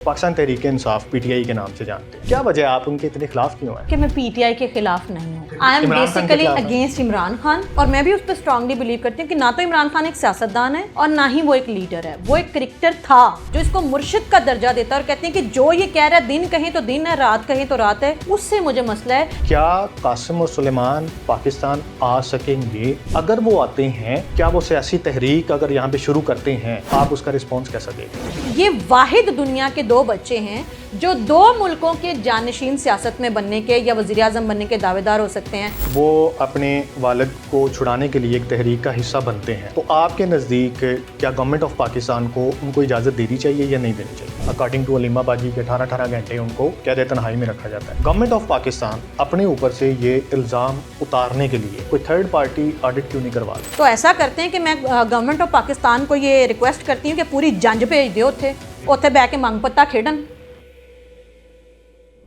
Pakistan Tehreek Insaf PTI के नाम से जानते हैं, क्या वजह आप उनके इतने खिलाफ क्यों हैं? कि मैं पीटीआई के खिलाफ नहीं हूँ। I am basically against Imran Khan, और मैं भी उस पर स्ट्रांगली बिलीव करती हूँ कि ना तो इमरान खान एक सियासतदान है और ना ही वो एक लीडर है। वो एक क्रिकेटर था जो इसको मुर्शिद का दर्जा देता है और कहते हैं कि जो ये कह रहा है दिन कहें तो दिन है, रात कहें तो रात है। उससे मुझे मसला है। क्या कासिम और सुलेमान पाकिस्तान आ सकेंगे? अगर वो आते हैं, क्या वो सियासी तहरीक अगर यहाँ पे शुरू करते हैं, आप उसका रिस्पॉन्स कैसा देंगे? ये वाहिद दुनिया के दो बच्चे हैं जो दो मुल्कों के जानशीन सियासत में बनने के या वज़ीर आज़म बनने के दावेदार हो सकते हैं। वो अपने वालिद को छुड़ाने के लिए एक तहरीक का हिस्सा बनते हैं, तो आपके नज़दीक क्या गवर्नमेंट ऑफ पाकिस्तान को उनको इजाज़त देनी चाहिए या नहीं देनी चाहिए? अकॉर्डिंग टू अलीमा बाजी के 18 घंटे उनको कैद तन्हाई में रखा जाता है। गवर्नमेंट ऑफ पाकिस्तान अपने ऊपर से ये इल्ज़ाम उतारने के लिए कोई थर्ड पार्टी ऑडिट क्यों नहीं करवा रही? तो ऐसा करते हैं कि मैं गवर्नमेंट ऑफ पाकिस्तान को ये रिक्वेस्ट करती हूँ कि पूरी जंज भेज दो, उत्थे बह के मंग पत्ता खेडन।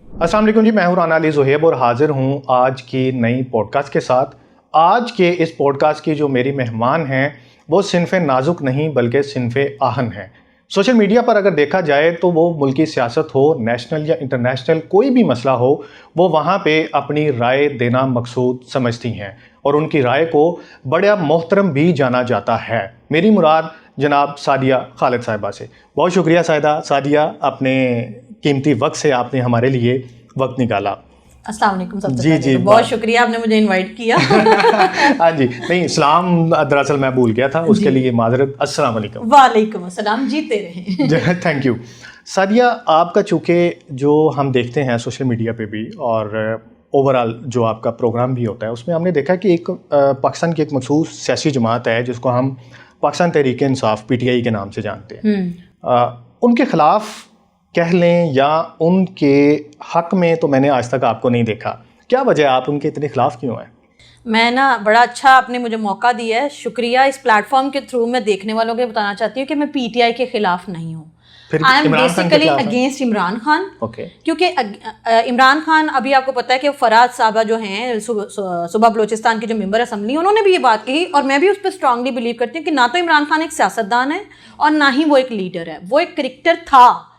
अस्सलाम वालेकुम जी, मैं हूं राना अली ज़ुहैब और हाजिर हूं आज की नई पॉडकास्ट के साथ। आज के इस पॉडकास्ट की जो मेरी मेहमान हैं वो सिन्फ़े नाजुक नहीं बल्कि सिन्फ़े आहन हैं। सोशल मीडिया पर अगर देखा जाए तो वो मुल्की सियासत हो, नेशनल या इंटरनेशनल, कोई भी मसला हो, वो वहाँ पे अपनी राय देना मकसूद समझती हैं और उनकी राय को बड़ा मोहतरम भी जाना जाता है। मेरी मुराद जनाब सादिया खालिद साहिबा से। बहुत शुक्रिया सादिया, अपने कीमती वक्त से आपने हमारे लिए वक्त निकाला। अस्सलाम वालेकुम। सबसे जी पहले तो बहुत शुक्रिया आपने मुझे इनवाइट किया। हाँ जी, नहीं इस्लाम दरअसल मैं भूल गया था, उसके लिए माजरत। अस्सलाम वालेकुम। वालेकुम अस्सलाम, जीते रहें। Thank you. सादिया, आपका चूँकि जो हम देखते हैं सोशल मीडिया पे भी और ओवरऑल जो आपका प्रोग्राम भी होता है, उसमें हमने देखा कि एक पाकिस्तान की एक मखसूस सियासी जमात है जिसको हम पाकिस्तान तहरीक इंसाफ पीटीआई के नाम से जानते हैं। उनके ख़िलाफ़ कह लें या उनके हक में तो मैंने आज तक आपको नहीं देखा। क्या वजह आप उनके इतने खिलाफ क्यों हैं? मैं ना बड़ा अच्छा आपने मुझे मौका दिया है, शुक्रिया। इस प्लेटफॉर्म के थ्रू मैं देखने वालों को बताना चाहती हूँ कि मैं पीटीआई के खिलाफ नहीं हूँ। I am basically against Imran Khan. क्योंकि इमरान खान, अभी आपको पता है कि फराज साहबा जो हैं सूबा बलोचिस्तान के जो मेंबर असम्बली, उन्होंने भी ये बात कही और मैं भी उस पर स्ट्रांगली बिलीव करती हूँ कि ना तो इमरान खान एक सियासतदान है और ना ही वो एक लीडर है। वो एक क्रिकेटर था।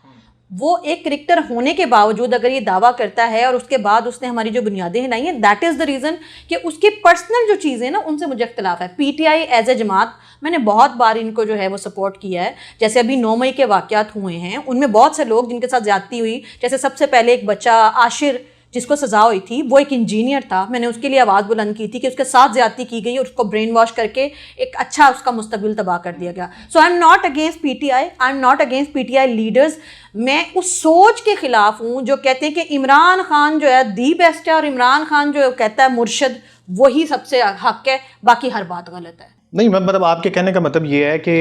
वो एक क्रिकेटर होने के बावजूद अगर ये दावा करता है और उसके बाद उसने हमारी जो बुनियादें हिलाई हैं, दैट इज़ द रीज़न कि उसकी पर्सनल जो चीज़ें ना उनसे मुझे इख्तिलाफ है। पीटीआई एज ए जमात मैंने बहुत बार इनको जो है वो सपोर्ट किया है। जैसे अभी 9 मई के वाक़यात हुए हैं, उनमें बहुत से लोग जिनके साथ ज़्यादती हुई, जैसे सबसे पहले एक बच्चा आशिर जिसको सज़ा हुई थी, वो एक इंजीनियर था। मैंने उसके लिए आवाज़ बुलंद की थी कि उसके साथ ज़्यादती की गई और उसको ब्रेन वॉश करके एक अच्छा उसका मुस्तकबिल तबाह कर दिया गया। So I am not against PTI, I am not against PTI leaders. मैं उस सोच के ख़िलाफ़ हूँ जो कहते हैं कि इमरान खान जो है दी बेस्ट है और इमरान खान जो कहता है मुर्शद, वही सबसे हक है, बाकी हर बात गलत है। नहीं, मतलब आपके कहने का मतलब ये है कि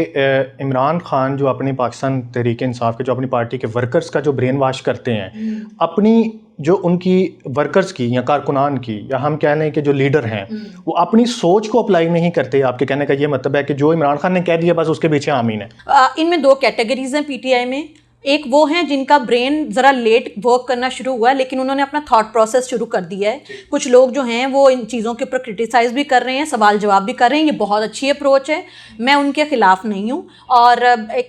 इमरान खान जो अपने पाकिस्तान तहरीक इंसाफ के जो अपनी पार्टी के वर्कर्स का जो ब्रेन वॉश करते हैं, अपनी जो उनकी वर्कर्स की या कारकुनान की, या हम कह लें कि जो लीडर हैं, वो अपनी सोच को अप्लाई नहीं करते। आपके कहने का ये मतलब है कि जो इमरान खान ने कह दिया बस उसके पीछे आमीन है। इनमें 2 कैटेगरीज हैं पीटीआई में। एक वो हैं जिनका ब्रेन ज़रा लेट वर्क करना शुरू हुआ है लेकिन उन्होंने अपना थॉट प्रोसेस शुरू कर दिया है। कुछ लोग जो हैं वो इन चीज़ों के ऊपर क्रिटिसाइज़ भी कर रहे हैं, सवाल जवाब भी कर रहे हैं। ये बहुत अच्छी अप्रोच है, मैं उनके ख़िलाफ़ नहीं हूँ और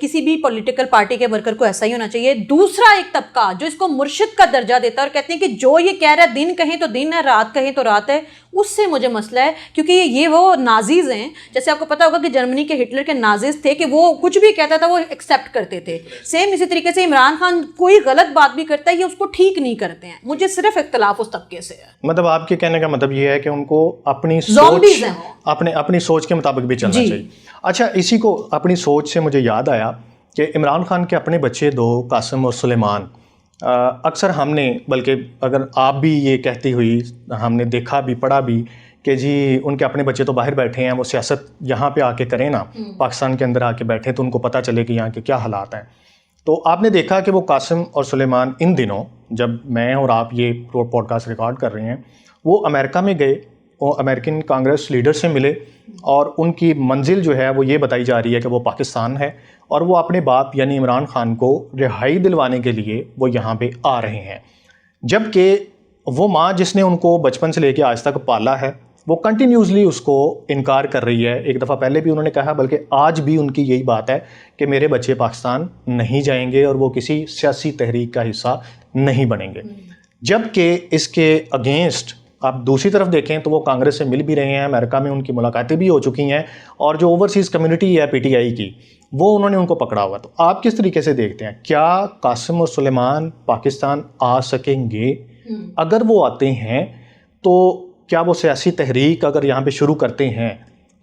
किसी भी पॉलिटिकल पार्टी के वर्कर को ऐसा ही होना चाहिए। दूसरा एक तबका जो इसको मुर्शिद का दर्जा देता है और कहते हैं कि जो ये कह रहा है दिन कहें तो दिन है, रात कहें तो रात है, उससे मुझे मसला है। क्योंकि ये वो नाजीज़ हैं, जैसे आपको पता होगा कि जर्मनी के हिटलर के नाजीज़ थे कि वो कुछ भी कहता था वो एक्सेप्ट करते थे। सेम इसी तरीके से इमरान खान कोई गलत बात भी करता है ये उसको ठीक नहीं करते हैं। मुझे सिर्फ इख्तिलाफ उस तबके से है। मतलब आपके कहने का मतलब ये है कि उनको अपनी सोच, अपनी सोच के मुताबिक भी चलना चाहिए। अच्छा, इसी को अपनी सोच से मुझे याद आया कि इमरान खान के अपने बच्चे 2 कासिम और सुलेमान, अक्सर हमने, बल्कि अगर आप भी ये कहती हुई हमने देखा भी पढ़ा भी कि जी उनके अपने बच्चे तो बाहर बैठे हैं, वो सियासत यहाँ पे आके करें ना, पाकिस्तान के अंदर आके बैठे तो उनको पता चले कि यहाँ के क्या हालात हैं। तो आपने देखा कि वो कासिम और सुलेमान इन दिनों, जब मैं और आप ये पॉडकास्ट रिकॉर्ड कर रहे हैं, वो अमेरिका में गए, वो अमेरिकन कांग्रेस लीडर से मिले और उनकी मंजिल जो है वो ये बताई जा रही है कि वो पाकिस्तान है और वो अपने बाप यानी इमरान खान को रिहाई दिलवाने के लिए वो यहाँ पे आ रहे हैं। जबकि वो माँ जिसने उनको बचपन से लेके आज तक पाला है, वो कंटिन्यूसली उसको इनकार कर रही है। एक दफ़ा पहले भी उन्होंने कहा, बल्कि आज भी उनकी यही बात है कि मेरे बच्चे पाकिस्तान नहीं जाएंगे और वो किसी सियासी तहरीक का हिस्सा नहीं बनेंगे। जबकि इसके अगेंस्ट आप दूसरी तरफ देखें तो वो कांग्रेस से मिल भी रहे हैं, अमेरिका में उनकी मुलाकातें भी हो चुकी हैं, और जो ओवरसीज़ कम्युनिटी है पीटीआई की, वो उन्होंने उनको पकड़ा हुआ। तो आप किस तरीके से देखते हैं, क्या कासिम और सुलेमान पाकिस्तान आ सकेंगे? अगर वो आते हैं तो क्या वो सियासी तहरीक अगर यहाँ पे शुरू करते हैं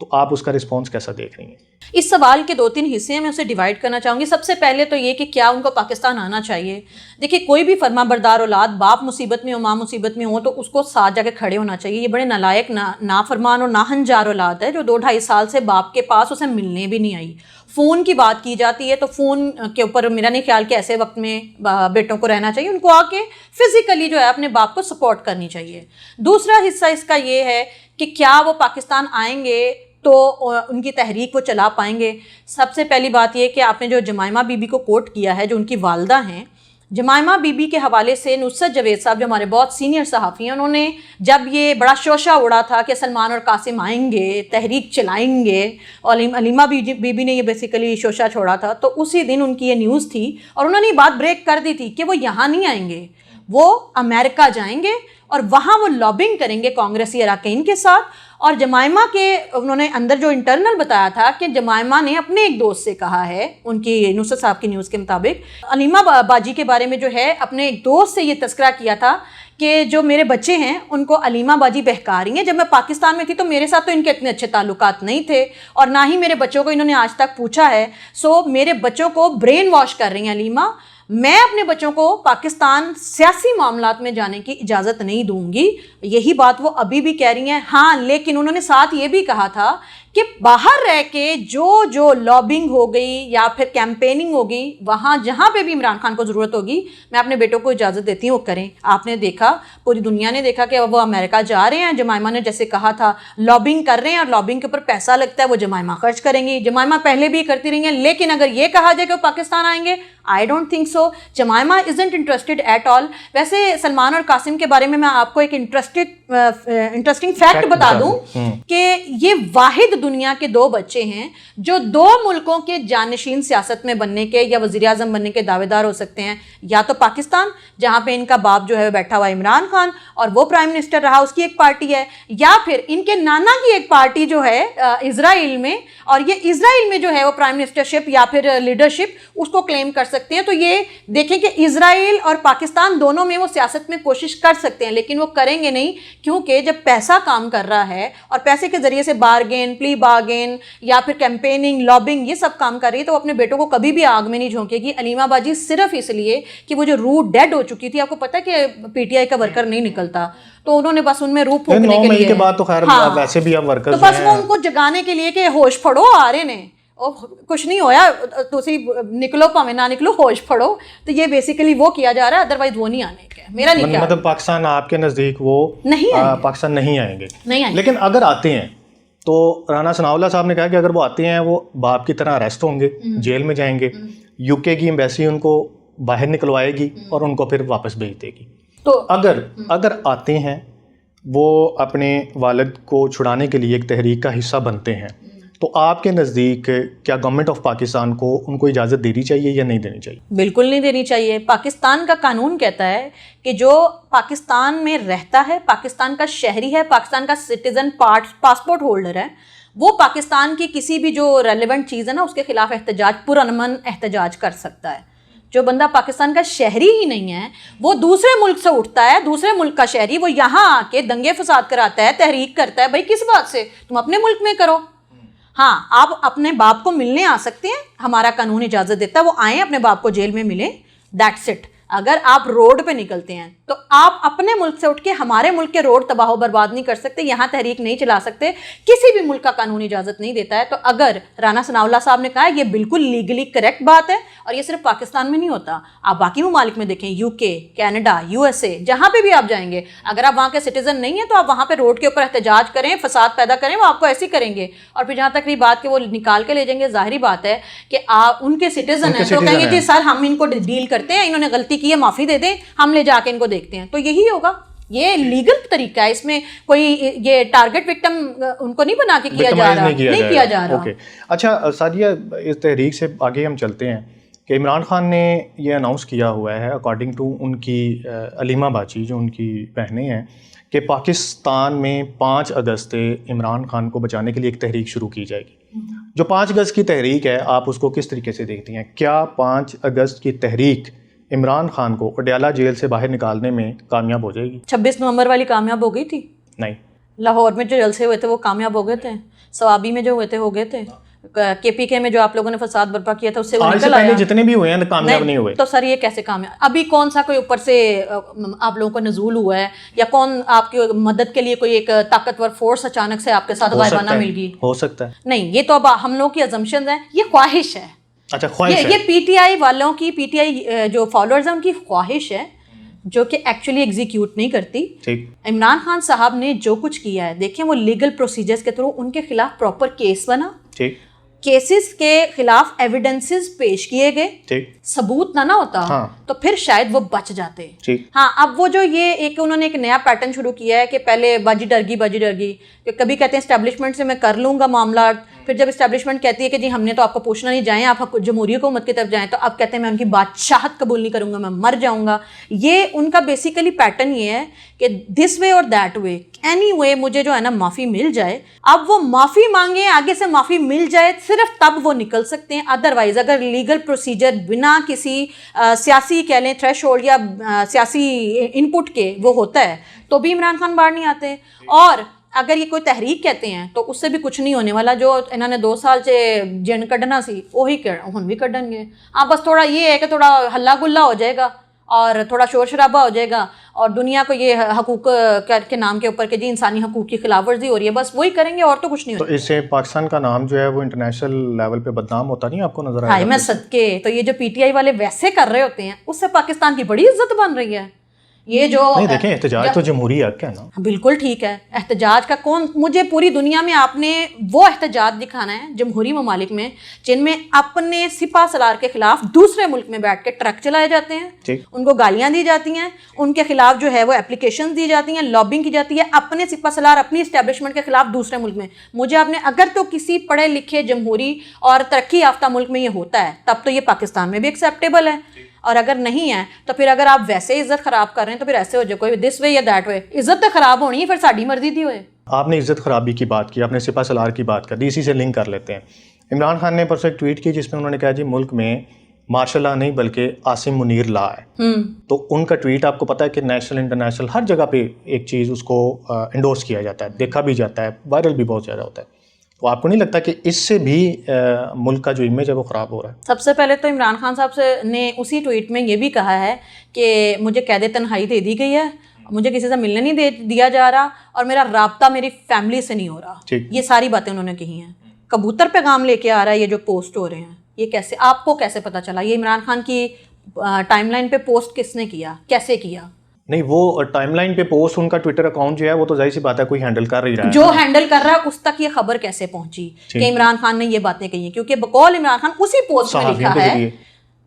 तो आप उसका रिस्पॉन्स कैसा देख रही हैं? इस सवाल के 2-3 हिस्से हैं, मैं उसे डिवाइड करना चाहूँगी। सबसे पहले तो ये कि क्या उनको पाकिस्तान आना चाहिए। देखिए, कोई भी फरमाबरदार औलाद, बाप मुसीबत में हो, माँ मुसीबत में हो, तो उसको साथ जाके खड़े होना चाहिए। ये बड़े नालायक, नाफरमान और नाहंजार औलाद है जो 2-2.5 साल से बाप के पास उसे मिलने भी नहीं आई। फ़ोन की बात की जाती है तो फ़ोन के ऊपर मेरा नहीं ख्याल कि ऐसे वक्त में बेटों को रहना चाहिए, उनको आके फिज़िकली जो है अपने बाप को सपोर्ट करनी चाहिए। दूसरा हिस्सा इसका ये है कि क्या वो पाकिस्तान आएंगे तो उनकी तहरीक वो चला पाएंगे। सबसे पहली बात ये कि आपने जो जमाइमा बीबी को कोट किया है, जो उनकी वालदा हैं, जमाइमा बीबी के हवाले से नुसरत जवेद साहब जो हमारे बहुत सीनियर सहाफ़ी हैं, उन्होंने जब ये बड़ा शोशा उड़ा था कि सलमान और कासिम आएंगे, तहरीक चलाएंगे, और अलीमा बीबी ने ये बेसिकली शोशा छोड़ा था, तो उसी दिन उनकी ये न्यूज़ थी और उन्होंने ये बात ब्रेक कर दी थी कि वो यहाँ नहीं आएंगे, वो अमेरिका जाएंगे और वहाँ वो लॉबिंग करेंगे कांग्रेसी अरकान के साथ। और जमाइमा के उन्होंने अंदर जो इंटरनल बताया था कि जमाइमा ने अपने एक दोस्त से कहा है, उनकी नुसरत साहब की न्यूज़ के मुताबिक, अलीमा बाजी के बारे में जो है अपने एक दोस्त से ये तस्करा किया था कि जो मेरे बच्चे हैं उनको अलीमा बाजी बहका रही हैं। जब मैं पाकिस्तान में थी तो मेरे साथ तो इनके इतने अच्छे ताल्लुकात नहीं थे और ना ही मेरे बच्चों को इन्होंने आज तक पूछा है। सो मेरे बच्चों को ब्रेन वॉश कर रही हैं अलीमा। मैं अपने बच्चों को पाकिस्तान सियासी मामलात में जाने की इजाज़त नहीं दूंगी। यही बात वो अभी भी कह रही हैं। हाँ, लेकिन उन्होंने साथ ये भी कहा था कि बाहर रह के जो लॉबिंग हो गई या फिर कैंपेनिंग होगी, वहाँ जहाँ पे भी इमरान खान को ज़रूरत होगी, मैं अपने बेटों को इजाज़त देती हूँ वो करें। आपने देखा, पूरी दुनिया ने देखा कि वो अमेरिका जा रहे हैं। जमाइमा ने जैसे कहा था लॉबिंग कर रहे हैं और लॉबिंग के ऊपर पैसा लगता है, वो जमाइमा खर्च करेंगी। जमाइमा पहले भी करती रही हैं, लेकिन अगर ये कहा जाए कि वो पाकिस्तान आएंगे, I don't think so. जमाइमा isn't interested at all. वैसे सलमान और कासिम के बारे में मैं आपको एक इंटरेस्टिंग फैक्ट बता दूं कि ये वाहिद दुनिया के 2 बच्चे हैं जो 2 मुल्कों के जानशीन सियासत में बनने के या वज़ीर आज़म बनने के दावेदार हो सकते हैं। या तो पाकिस्तान, जहाँ पे इनका बाप जो है बैठा हुआ इमरान खान और वो प्राइम मिनिस्टर रहा, उसकी एक पार्टी है, या फिर इनके नाना की एक पार्टी जो है इजराइल में, और ये इजराइल में जो है वो प्राइम मिनिस्टरशिप या फिर लीडरशिप उसको क्लेम कर सकते हैं। तो ये देखें कि इजराइल और पाकिस्तान दोनों में वो सियासत में कोशिश कर सकते हैं, लेकिन वो करेंगे नहीं, क्योंकि जब पैसा काम कर रहा है और पैसे के जरिए से बार्गेन, प्ली बार्गेन या फिर कैंपेनिंग, लॉबिंग, ये सब काम कर रही है, तो अपने बेटों को कभी भी आग में नहीं झोंकेगी। अलीमा बाजी सिर्फ इसलिए कि वो जो रूह डेड हो चुकी थी, आपको पता है कि पीटीआई का वर्कर नहीं निकलता, तो उन्होंने बस उनमें रूह फूंकने के लिए, के बाद तो खैर वैसे भी अब वर्कर्स तो बस वो उनको जगाने के लिए कि होश फड़ो, आ रहे ने कुछ नहीं होया, तुसी निकलो भावें ना निकलो, होश फड़ो। तो ये बेसिकली वो किया जा रहा है, अदरवाइज वो नहीं आने के। मेरा नहीं मतलब पाकिस्तान आपके नज़दीक वो नहीं पाकिस्तान नहीं आएंगे। लेकिन अगर आते हैं तो राना सनाउल्लाह साहब ने कहा कि अगर वो आते हैं वो बाप की तरह अरेस्ट होंगे, जेल में जाएंगे, यूके की एम्बेसी उनको बाहर निकलवाएगी और उनको फिर वापस भेज देगी। तो अगर आते हैं वो अपने वालिद को छुड़ाने के लिए एक तहरीक का हिस्सा बनते हैं, तो आपके नज़दीक क्या गवर्नमेंट ऑफ पाकिस्तान को उनको इजाज़त देनी चाहिए या नहीं देनी चाहिए? बिल्कुल नहीं देनी चाहिए। पाकिस्तान का कानून कहता है कि जो पाकिस्तान में रहता है, पाकिस्तान का शहरी है, पाकिस्तान का सिटीज़न पासपोर्ट होल्डर है, वो पाकिस्तान की किसी भी जो रेलेवेंट चीज़ है ना, उसके खिलाफ एहतजाज, पुरअमन एहतजाज कर सकता है। जो बंदा पाकिस्तान का शहरी ही नहीं है, वो दूसरे मुल्क से उठता है, दूसरे मुल्क का शहरी, वो यहाँ आके दंगे फसाद कराता है, तहरीक करता है, भाई किस बात से? तुम अपने मुल्क में करो। हाँ, आप अपने बाप को मिलने आ सकते हैं, हमारा कानून इजाज़त देता है, वो आए अपने बाप को जेल में मिले, दैट्स इट। अगर आप रोड पे निकलते हैं तो आप अपने मुल्क से उठ के हमारे मुल्क के रोड तबाह बर्बाद नहीं कर सकते, यहाँ तहरीक नहीं चला सकते, किसी भी मुल्क का कानून इजाज़त नहीं देता है। तो अगर राना सनाउल्लाह साहब ने कहा है, ये बिल्कुल लीगली करेक्ट बात है, और ये सिर्फ पाकिस्तान में नहीं होता, आप बाकी ममालिक में देखें, यूके, कनाडा, यूएसए, जहाँ पे भी आप जाएंगे, अगर आप वहाँ के सिटीजन नहीं हैं तो आप वहाँ पे रोड के ऊपर एहतजाज करें, फसाद पैदा करें, वो आपको ऐसे ही करेंगे। और फिर जहाँ तक रही बात कि वो निकाल के ले जाएंगे, जाहिर बात है कि आप उनके सिटीजन हैं, तो कहेंगे जी सर हम इनको डील करते हैं, इन्होंने गलती की है, माफ़ी दे दें, हम ले जाके इनको देखते हैं, तो यही होगा। ये लीगल तरीका है, इसमें कोई ये टारगेट विक्टिम उनको नहीं बना के किया जा रहा, नहीं किया जा रहा। ओके अच्छा सादिया, इस तहरीक से आगे हम चलते हैं कि इमरान खान ने ये अनाउंस किया हुआ है अकॉर्डिंग टू उनकी अलीमा बाची जो उनकी बहनें हैं कि पाकिस्तान में 5 अगस्त से इमरान खान को बचाने के लिए एक तहरीक शुरू की जाएगी। जो 5 अगस्त की तहरीक है आप उसको किस तरीके से देखती हैं? क्या 5 अगस्त की तहरीक इमरान खान को अडयाला जेल से बाहर निकालने में कामयाब हो जाएगी? 26 नवंबर वाली कामयाब हो गई थी? नहीं। लाहौर में जो जलसे हुए थे वो कामयाब हो गए थे, सवाबी में जो हुए थे हो गए थे, केपीके में जो आप लोगों ने फसाद बर्पा किया था उससे वो निकल आया। जितने भी हुए हैं कामयाब नहीं हुए। तो सर ये कैसे कामयाब? अभी कौन सा कोई ऊपर से आप लोगों को नजूल हुआ है या कौन आपकी मदद के लिए कोई एक ताकतवर फोर्स अचानक से आपके साथ गायबाना मिल गई? हो सकता है। नहीं, ये तो अब हम लोग की अजम्पशन है, ये ख्वाहिश है। अच्छा, ख्वाहिश है। ये पीटीआई वालों की, पीटीआई जो फॉलोअर्स हैं उनकी ख्वाहिश है जो कि एक्चुअली एग्जीक्यूट नहीं करती। इमरान खान साहब ने जो कुछ किया है, देखें वो लीगल प्रोसीजर्स के थ्रू उनके खिलाफ प्रॉपर केस बना, केसेस के खिलाफ एविडेंसेस पेश किए गए, सबूत ना होता हाँ। तो फिर शायद वो बच जाते। हाँ, अब वो जो ये एक उन्होंने एक नया पैटर्न शुरू किया है कि पहले बाजी डर गई, कि कभी कहते हैं एस्टेब्लिशमेंट से मैं कर लूंगा मामला, फिर जब एस्टेब्लिशमेंट कहती है कि जी हमने तो आपको पूछना नहीं, जाएं आप जमहूरी हुकूमत की तरफ जाएं, तो अब कहते हैं मैं उनकी बादशाहत कबूल नहीं करूंगा, मैं मर जाऊंगा। ये उनका बेसिकली पैटर्न ये है कि दिस वे और दैट वे, एनी वे मुझे जो है ना माफ़ी मिल जाए। अब वो माफ़ी मांगे, आगे से माफ़ी मिल जाए, सिर्फ तब वो निकल सकते हैं। अदरवाइज अगर लीगल प्रोसीजर बिना किसी सियासी कह लें थ्रेशोल्ड या सियासी इनपुट के वो होता है तो भी इमरान खान बाहर नहीं आते। और अगर ये कोई तहरीक कहते हैं तो उससे भी कुछ नहीं होने वाला। जो इन्होंने 2 साल से जन कढ़ना सी वही हुन भी कढ़नगे। हाँ, बस थोड़ा ये है कि थोड़ा हल्ला गुल्ला हो जाएगा और थोड़ा शोर शराबा हो जाएगा और दुनिया को ये हकूक के नाम के ऊपर के जी इंसानी हकूक की खिलाफ वर्जी हो रही है, बस वही करेंगे और तो कुछ नहीं। तो इससे पाकिस्तान का नाम जो है वो इंटरनेशनल लेवल पे बदनाम होता नहीं आपको नजर आया? मैं सदके, तो ये जो पीटीआई वाले वैसे कर रहे होते हैं उससे पाकिस्तान की बड़ी इज्जत बन रही है। ये जो नहीं, देखें एहतजाज तो जमहूरी हक है ना। बिल्कुल ठीक है, एहतजाज का कौन, मुझे पूरी दुनिया में आपने वो एहतजाज दिखाना है जमहूरी ममालिक में जिनमें अपने सिपा सलार के खिलाफ दूसरे मुल्क में बैठ के ट्रक चलाए जाते हैं, उनको गालियां दी जाती हैं, उनके खिलाफ जो है वो एप्लीकेशन दी जाती हैं, लॉबिंग की जाती है अपने सिपा सलार अपनी इस्टेब्लिशमेंट के खिलाफ दूसरे मुल्क में। मुझे आपने अगर तो किसी पढ़े लिखे जमहूरी और तरक्की याफ्ता मुल्क में ये होता है तब तो ये पाकिस्तान में भी एक्सेप्टेबल है, और अगर नहीं है तो फिर अगर आप वैसे इज्जत खराब कर रहे हैं तो फिर ऐसे हो जाए कोई दिस वे या दैट वे। इज्जत तो खराब होनी है, फिर साड़ी मर्जी थी। हुए आपने इज्जत खराबी की बात की, आपने सिपा सलार की बात कर दी, इसी से लिंक कर लेते हैं। इमरान खान ने परसों एक ट्वीट की जिसमें उन्होंने कहा जी मुल्क में मार्शल लॉ नहीं बल्कि आसिम मुनीर लॉ है। तो उनका ट्वीट आपको पता है कि नेशनल इंटरनेशनल हर जगह पे एक चीज़ उसको इंडोर्स किया जाता है, देखा भी जाता है, वायरल भी बहुत ज़्यादा होता है। तो आपको नहीं लगता कि इससे भी मुल्क का जो इमेज है वो ख़राब हो रहा है? सबसे पहले तो इमरान खान साहब ने उसी ट्वीट में ये भी कहा है कि मुझे कैद तन्हाई दे दी गई है, मुझे किसी से मिलने नहीं दिया जा रहा और मेरा राब्ता मेरी फैमिली से नहीं हो रहा। ये सारी बातें उन्होंने कही हैं। कबूतर पैगाम लेके आ रहा है ये जो पोस्ट हो रहे हैं, ये कैसे, आपको कैसे पता चला? ये इमरान खान की टाइमलाइन पे पोस्ट किसने किया, कैसे किया? नहीं, वो टाइमलाइन पे पोस्ट उनका ट्विटर अकाउंट जो है वो तो जाहिर सी बात है कोई हैंडल कर ही रहा है। जो हैंडल कर रहा है उस तक ये खबर कैसे पहुंची कि इमरान खान ने ये बातें कही हैं? क्योंकि बकौल इमरान खान उसी पोस्ट में लिखा है।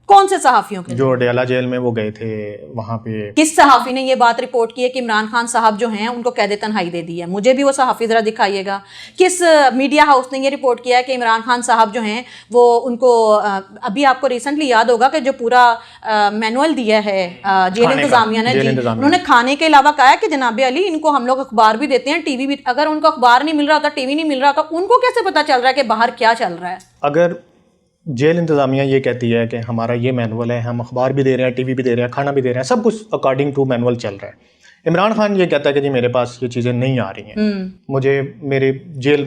कौन से सहाफियों के? जो अडयाला जेल में वो गए थे वहां पे। किस सहाफी ने ये बात रिपोर्ट की है कि इमरान खान साहब जो हैं उनको कैद तन्हाई दे दी है? मुझे भी वो सहाफी जरा दिखाइएगा। किस मीडिया हाउस ने ये रिपोर्ट किया है कि इमरान खान साहब जो हैं वो उनको अभी आपको रिसेंटली याद होगा कि जो पूरा मैनुअल दिया है जेल इंतजामिया ने, उन्होंने खाने के अलावा कहा है कि जनाब अली इनको हम लोग अखबार भी देते हैं, टीवी भी। अगर उनको अखबार नहीं मिल रहा होता, टीवी नहीं मिल रहा होता, उनको कैसे पता चल रहा है कि बाहर क्या चल रहा है? अगर जेल इंतज़ामिया ये कहती है कि हमारा ये मैनुअल है, हम अखबार भी दे रहे हैं, टीवी भी दे रहे हैं, खाना भी दे रहे हैं, सब कुछ अकॉर्डिंग टू मैनुअल चल रहा है। इमरान खान ये कहता है कि जी मेरे पास ये चीज़ें नहीं आ रही हैं, मुझे मेरे जेल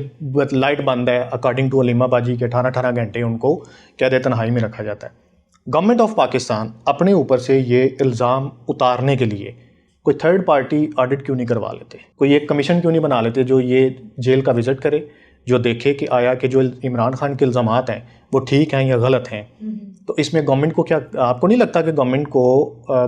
लाइट बंद है, अकॉर्डिंग टू अलीमा बाजी के 18 घंटे उनको कैद तन्हाई में रखा जाता है। गवर्नमेंट ऑफ पाकिस्तान अपने ऊपर से ये इल्ज़ाम उतारने के लिए कोई थर्ड पार्टी ऑडिट क्यों नहीं करवा लेते? कोई एक कमीशन क्यों नहीं बना लेते जो ये जेल का विज़िट करे, जो देखे कि आया कि जो इमरान खान के इल्ज़ामात हैं वो ठीक हैं या गलत हैं? तो इसमें गवर्नमेंट को क्या, आपको नहीं लगता कि गवर्नमेंट को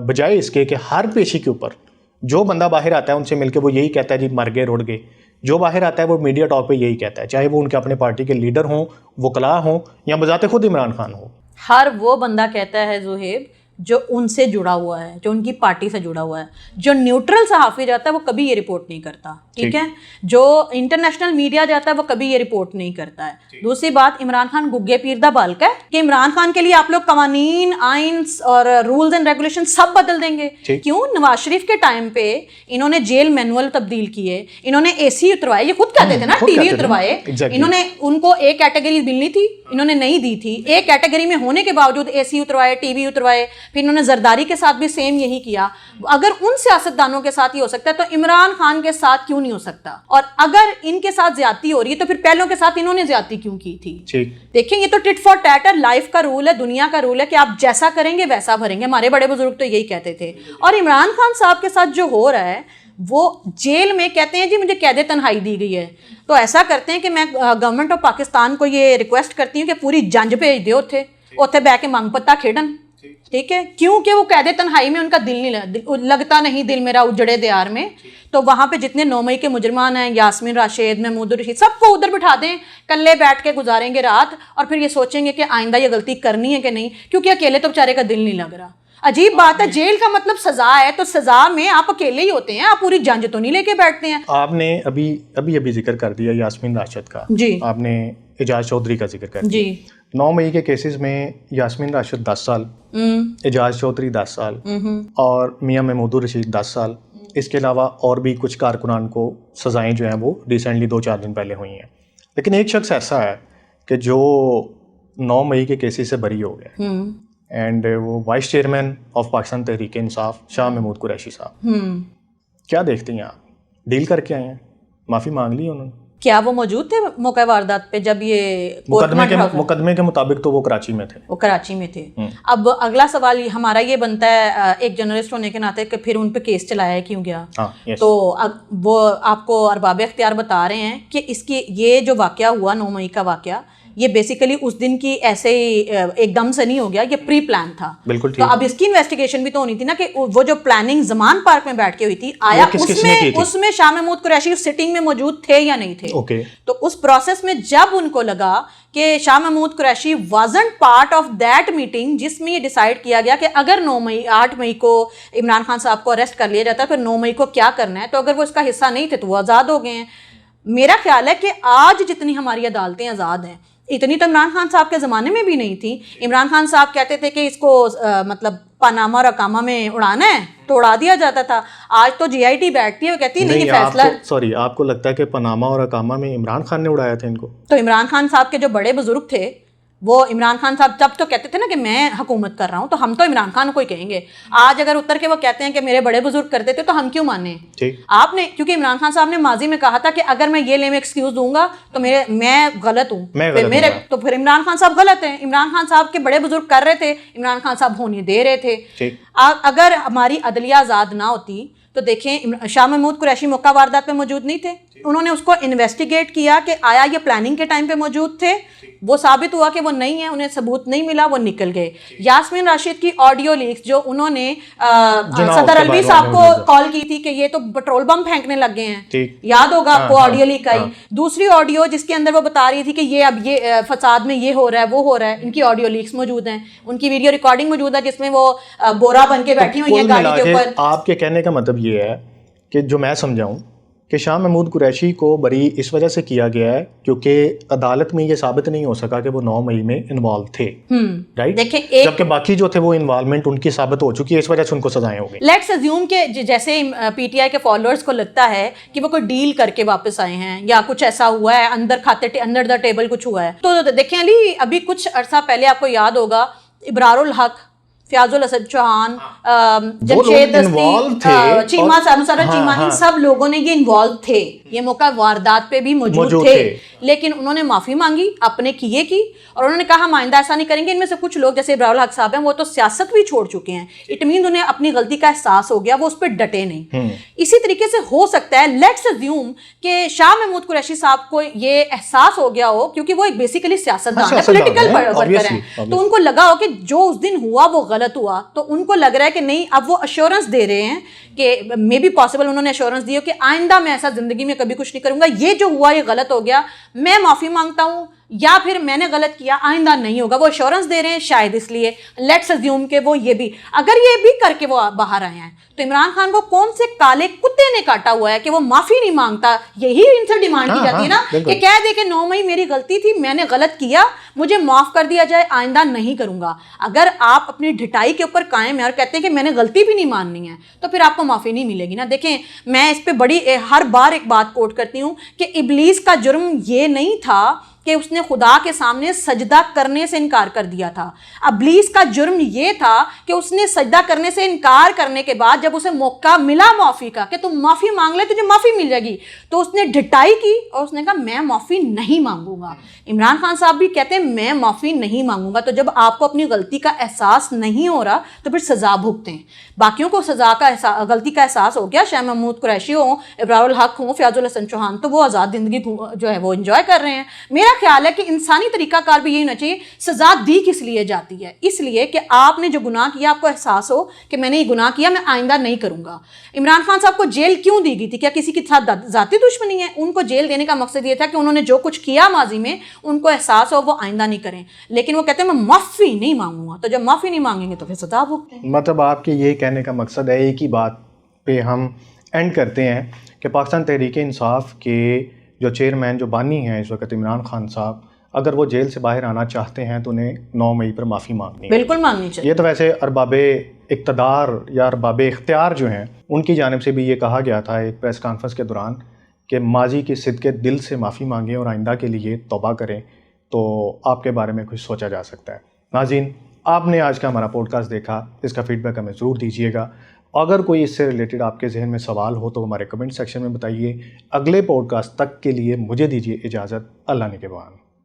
बजाय इसके कि हर पेशी के ऊपर जो बंदा बाहर आता है उनसे मिलके वो यही कहता है जी मर गए रुड़ गए, जो बाहर आता है वो मीडिया टॉक पे यही कहता है, चाहे वो उनके अपने पार्टी के लीडर हों, वकला हों या बजाते खुद इमरान खान हो, हर वो बंदा कहता है ज़ुहैब जो उनसे जुड़ा हुआ है, जो उनकी पार्टी से जुड़ा हुआ है। जो न्यूट्रल सहाफ़ी जाता है वो कभी ये रिपोर्ट नहीं करता, ठीक है। जो इंटरनेशनल मीडिया जाता है वो कभी ये रिपोर्ट नहीं करता है। दूसरी बात, इमरान खान गुग्गे पीर दा बालका है कि इमरान खान के लिए आप लोग कवानीन, आइन्स और रूल्स एंड रेगुलेशन सब बदल देंगे। क्यों? नवाज शरीफ के टाइम पे इन्होंने जेल मैनुअल तब्दील किए, इन्होंने AC उतरवाए, ये खुद कहते थे ना, TV उतरवाए। इन्होंने, उनको एक कैटेगरी मिलनी थी, इन्होंने नहीं दी थी। एक कैटेगरी में होने के बावजूद AC उतरवाए, TV उतरवाए। फिर इन्होंने जरदारी के साथ भी सेम यही किया। अगर उन सियासतदानों के साथ ही हो सकता है तो इमरान खान के साथ क्यों नहीं हो सकता? और अगर इनके साथ ज्यादती हो रही है तो फिर पहलों के साथ इन्होंने ज्यादती क्यों की थी? देखें, ये तो टिट फॉर टैट है, लाइफ का रूल है, दुनिया का रूल है कि आप जैसा करेंगे वैसा भरेंगे। हमारे बड़े बुजुर्ग तो यही कहते थे। और इमरान खान साहब के साथ जो हो रहा है, वो जेल में कहते हैं जी मुझे कैद तन्हाई दी गई है, तो ऐसा करते हैं कि मैं गवर्नमेंट ऑफ पाकिस्तान को ये रिक्वेस्ट करती हूँ कि पूरी जंज भेज दो उत्थे बह के मंग पत्ता खेडन, ठीक है। क्योंकि वो कैद तन्हाई में उनका दिल नहीं लगता, नहीं दिल मेरा उजड़े दियार में। तो वहाँ पे जितने 9 मई के मुजरमान हैं, यास्मीन राशिद, महमूद रशीद, सबको उधर बिठा दें, कल्ले बैठ के गुजारेंगे रात, और फिर ये सोचेंगे कि आइंदा ये गलती करनी है कि नहीं, क्योंकि अकेले तो बेचारे का दिल नहीं लग रहा। अजीब बात है, जेल का मतलब सजा है, तो सजा में आप अकेले ही होते हैं, आप पूरी जंज तो नहीं लेके बैठते हैं। आपने अभी जिक्र कर दिया यास्मीन राशिद का जी, आपने एजाज चौधरी का जिक्र कर दिया जी। 9 मई के केसेस में यास्मीन राशिद 10 साल, एजाज चौधरी 10 साल और मियां महमूद रशीद 10 साल। इसके अलावा और भी कुछ कारकुनान को सजाएं जो हैं वो रिसेंटली 2-4 दिन पहले हुई हैं। लेकिन एक शख्स ऐसा है कि जो 9 मई के केसेस से बरी हो गया, एंड वो vice chairman of Pakistan Tehreek Insaf Shah Mahmood Qureshi साहब। क्या देखती हैं आप? डील करके आए हैं, माफ़ी मांग ली उन्होंने? क्या वो मौजूद थे मौका वारदात पे जब ये मुकदमे के मुताबिक तो वो कराची में थे। वो कराची में थे। अब अगला सवाल हमारा ये बनता है एक जर्नलिस्ट होने के नाते कि फिर उन पे केस चलाया क्यों गया? तो वो आपको अरबाब इख्तियार बता रहे हैं कि इसकी ये जो वाकया हुआ 9 मई का वाकया, ये बेसिकली उस दिन की ऐसे ही एकदम से नहीं हो गया, ये प्री प्लान था। बिल्कुल ठीक। तो अब इसकी इन्वेस्टिगेशन भी तो होनी थी ना, कि वो जो प्लानिंग जमान पार्क में बैठ के हुई थी, आया उसमें शाह महमूद कुरैशी उस सिटिंग में मौजूद थे या नहीं थे? तो उस प्रोसेस में जब उनको लगा कि Shah Mahmood Qureshi wasn't part of that meeting, जिसमें ये डिसाइड किया गया कि अगर 8 मई को इमरान खान साहब को अरेस्ट कर लिया जाता है, फिर 9 मई को क्या करना है, तो अगर वो इसका हिस्सा नहीं थे तो वो आज़ाद हो गए हैं। मेरा ख्याल है कि आज जितनी हमारी अदालतें आज़ाद हैं, इतनी तो इमरान खान साहब के ज़माने में भी नहीं थी। इमरान खान साहब कहते थे कि इसको मतलब पनामा और अकामा में उड़ाना है तो उड़ा दिया जाता था। आज तो GIT बैठती है, वो कहती है नहीं फैसला। सॉरी, आपको लगता है कि पनामा और अकामा में इमरान खान ने उड़ाया था इनको? तो इमरान खान साहब के जो बड़े बुजुर्ग थे, वो इमरान खान साहब जब तो कहते थे ना कि मैं हुकूमत कर रहा हूँ, तो हम तो इमरान खान को ही कहेंगे। आज अगर उतर के वो कहते हैं कि मेरे बड़े बुजुर्ग करते थे, तो हम क्यों माने? आपने, क्योंकि इमरान खान साहब ने माजी में कहा था कि अगर मैं ये लेम एक्सक्यूज दूंगा तो मैं गलत हूँ, तो फिर इमरान खान साहब गलत हैं। इमरान खान साहब के बड़े बुजुर्ग कर रहे थे, इमरान खान साहब होने दे रहे थे। अगर हमारी अदलिया आज़ाद ना होती तो देखें, शाह महमूद कुरैशी मौका वारदात पे मौजूद नहीं थे, उन्होंने उसको इन्वेस्टिगेट किया कि आया ये प्लानिंग के टाइम पे मौजूद थे, वो साबित हुआ कि वो नहीं है, उन्हें सबूत नहीं मिला, वो निकल गए। यास्मीन राशिद की ऑडियो लीक्स जो उन्होंने सदर अलवी साहब को कॉल की थी कि ये तो पेट्रोल बम फेंकने लग गए हैं, याद होगा आपको? ऑडियो लीक आई। दूसरी ऑडियो जिसके अंदर वो बता रही थी कि ये अब ये फसाद में ये हो रहा है, वो हो रहा है, इनकी ऑडियो लीक्स मौजूद हैं, उनकी वीडियो रिकॉर्डिंग मौजूद है जिसमें वो बोरा बन के बैठी हुई है गाड़ी के ऊपर। आपके कहने का मतलब ये है कि जो मैं समझाऊं कि शाह महमूद कुरैशी को बरी इस वजह से किया गया है क्योंकि अदालत में ये साबित नहीं हो सका कि वो 9 मई में इन्वॉल्व थे, राइट? देखिए, जबकि बाकी जो थे वो इन्वॉल्वमेंट उनकी साबित हो चुकी है, इस वजह से उनको सजाएं हो गई। लेट्स अज्यूम कि जैसे PTI के फॉलोअर्स को लगता है कि वो कोई डील करके वापस आए हैं या कुछ ऐसा हुआ है, अंदर द टेबल कुछ हुआ है। तो देखें अली, अभी कुछ अर्सा पहले आपको याद होगा इब्रारुल हक, फयाजुल असद चौहान, जमशेद दस्ती, चीमा चीमा, इन सब लोगों ने ये इन्वॉल्व थे, ये मौका वारदात पे भी मौजूद थे। लेकिन उन्होंने माफ़ी मांगी, अपने किए की, और उन्होंने कहा हम आइंदा ऐसा नहीं करेंगे। इनमें से कुछ लोग जैसे इब्रारुल हक साहब हैं, वो तो सियासत भी छोड़ चुके हैं, इट मीन उन्हें अपनी गलती का एहसास हो गया, वो उस पर डटे नहीं। इसी तरीके से हो सकता है, लेट्स अज्यूम कि शाह महमूद कुरैशी साहब को ये एहसास हो गया हो, क्योंकि वो एक बेसिकली सियासतदान है, पॉलिटिकल वर्कर हैं, तो उनको लगा हो कि जो उस दिन हुआ वो गलत हुआ, तो उनको लग रहा है कि नहीं, अब वो अश्योरेंस दे रहे हैं कि मे बी पॉसिबल, उन्होंने अश्योरेंस दी हो कि आइंदा मैं ऐसा जिंदगी में कभी कुछ नहीं करूंगा, ये जो हुआ ये गलत हो गया, मैं माफ़ी मांगता हूँ, या फिर मैंने गलत किया आइंदा नहीं होगा, वो एश्योरेंस दे रहे हैं शायद इसलिए, लेट्स अज्यूम के वो ये भी, अगर ये भी करके वो बाहर आए हैं तो इमरान खान को कौन से काले कुत्ते ने काटा हुआ है कि वो माफी नहीं मांगता? यही इनसे डिमांड की जाती है ना कि कह दे कि 9 मई मेरी गलती थी, मैंने गलत किया, मुझे माफ कर दिया जाए, आइंदा नहीं करूंगा। अगर आप अपनी ढिठाई के ऊपर कायम है और कहते हैं कि मैंने गलती भी नहीं माननी है, तो फिर आपको माफी नहीं मिलेगी ना। देखें, मैं इस पे बड़ी हर बार एक बात कोट करती हूँ कि इब्लीस का जुर्म ये नहीं था कि उसने खुदा के सामने सजदा करने से इनकार कर दिया था। इब्लीस का जुर्म यह था कि उसने सजदा करने से इनकार करने के बाद जब उसे मौका मिला माफ़ी का कि तुम माफ़ी मांग ले, तुझे माफ़ी मिल जाएगी, तो उसने ढिठाई की और उसने कहा मैं माफ़ी नहीं मांगूंगा। इमरान खान साहब भी कहते हैं मैं माफ़ी नहीं मांगूंगा। तो जब आपको अपनी गलती का एहसास नहीं हो रहा तो फिर सज़ा भुगतें। बाकियों को सज़ा का गलती का एहसास हो गया, शाह महमूद कुरैशी हो, इब्रारुल हक हो, फयाजुल हसन चौहान, तो वो आज़ाद ज़िंदगी जो है वो इंजॉय कर रहे हैं। मेरा ख्याल है कि इंसानी तरीकाकार भी यही होना चाहिए, सजा दी किस लिए जाती है? इसलिए कि आपने जो गुनाह किया आपको एहसास हो कि मैंने ये गुनाह किया, मैं आइंदा नहीं करूंगा। इमरान खान साहब को जेल क्यों दी गई थी? क्या किसी के साथ जाती दुश्मनी है? उनको जेल देने का मकसद ये था कि उन्होंने जो कुछ किया माजी में उनको एहसास हो वो आइंदा नहीं करें। लेकिन वो कहते हैं मैं माफ़ी नहीं मांगूंगा। तो जब माफ़ी नहीं मांगेंगे तो फिर सजा भुगतें। मतलब आपके ये कहने का मकसद है, एक ही बात पे हम एंड करते हैं कि पाकिस्तान तहरीक इंसाफ के जो चेयरमैन जो बानी हैं इस वक्त इमरान खान साहब, अगर वो जेल से बाहर आना चाहते हैं तो उन्हें 9 मई पर माफ़ी मांगनी है। बिल्कुल मांगनी चाहिए। ये तो वैसे अरबाबे इक़्तिदार या अरबाबे इख्तियार जो हैं उनकी जानिब से भी ये कहा गया था एक प्रेस कॉन्फ्रेंस के दौरान कि माजी की सिद्क़े दिल से माफ़ी मांगें और आइंदा के लिए तौबा करें, तो आपके बारे में कुछ सोचा जा सकता है। नाज़रीन, आपने आज का हमारा पॉडकास्ट देखा, इसका फ़ीडबैक हमें ज़रूर दीजिएगा। अगर कोई इससे रिलेटेड आपके जहन में सवाल हो तो हमारे कमेंट सेक्शन में बताइए। अगले पॉडकास्ट तक के लिए मुझे दीजिए इजाज़त। अल्लाह निगहबान।